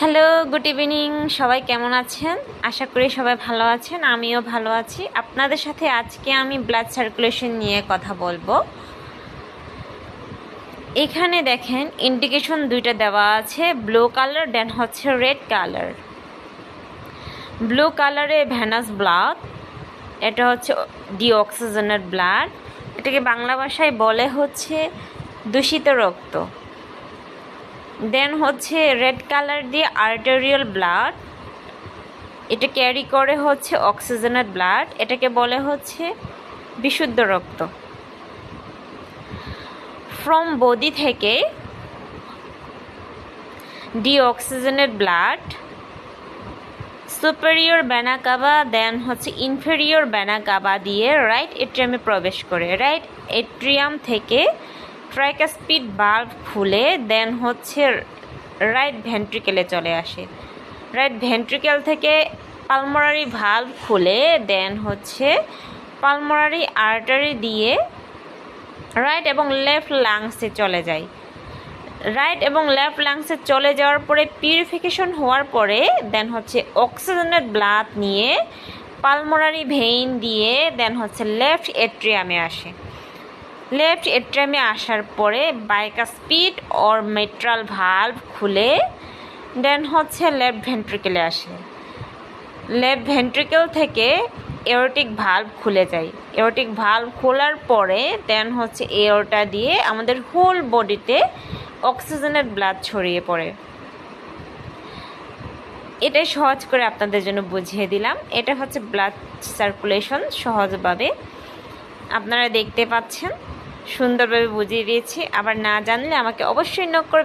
Hello, good evening. সবাই কেমন আছেন? আশা করি সবাই ভালো আছেন, আমিও ভালো আছি। আপনাদের সাথে আজকে আমি ব্লাড সার্কুলেশন নিয়ে কথা বলবো। এখানে দেখেন ইন্ডিকেশন দুইটা দেওয়া আছে, ব্লু কালার দেন হচ্ছে রেড কালার। ব্লু কালারে ভেনাস ব্লাড, এটা হচ্ছে ডিঅক্সিজেনের ব্লাড। এটাকে বাংলা ভাষায় বলে হচ্ছে দূষিত রক্ত। দেন হচ্ছে রেড কালার দিয়ে আর্টেরিয়াল ব্লাড, এটা ক্যারি করে হচ্ছে অক্সিজেনের ব্লাড, এটাকে বলে হচ্ছে বিশুদ্ধ রক্ত। ফ্রম বডি থেকে ডিঅক্সিজেনের ব্লাড সুপেরিয়র ভেনা কাভা দেন হচ্ছে ইনফেরিয়র ভেনা কাভা দিয়ে রাইট এট্রিয়ামে প্রবেশ করে। রাইট এট্রিয়াম থেকে ট্রাইকাস্পিড ভালভ খুলে দেন হচ্ছে রাইট ভেন্ট্রিকেলে চলে আসে। রাইট ভেন্ট্রিকেল থেকে পালমোনারি ভালভ খুলে দেন হচ্ছে পালমোনারি আর্টারি দিয়ে রাইট এবং লেফট লাংসে চলে যায়। রাইট এবং লেফট লাংসে চলে যাওয়ার পরে পিউরিফিকেশন হওয়ার পরে দেন হচ্ছে অক্সিজেনের ব্লাড নিয়ে পালমোনারি ভেইন দিয়ে দেন হচ্ছে লেফট এট্রিয়ামে আসে। লেফট এট্রিয়ামে আসার পরে বাইকাস্পিড অর মিট্রাল ভালভ খুলে দেন হচ্ছে লেফট ভেন্ট্রিকেলে আসে। লেফট ভেন্ট্রিকেল থেকে এওরটিক ভালভ খুলে যায়। এওরটিক ভালভ খোলার পরে দেন হচ্ছে এওরটা দিয়ে আমাদের হোল বডিতে অক্সিজেনের ব্লাড ছড়িয়ে পড়ে। এটাই সহজ করে আপনাদের জন্য বুঝিয়ে দিলাম। এটা হচ্ছে ব্লাড সার্কুলেশন সহজভাবে আপনারা দেখতে পাচ্ছেন, সুন্দরভাবে বুঝিয়ে দিয়েছি। আবার না জানলে আমাকে অবশ্যই নক করবেন।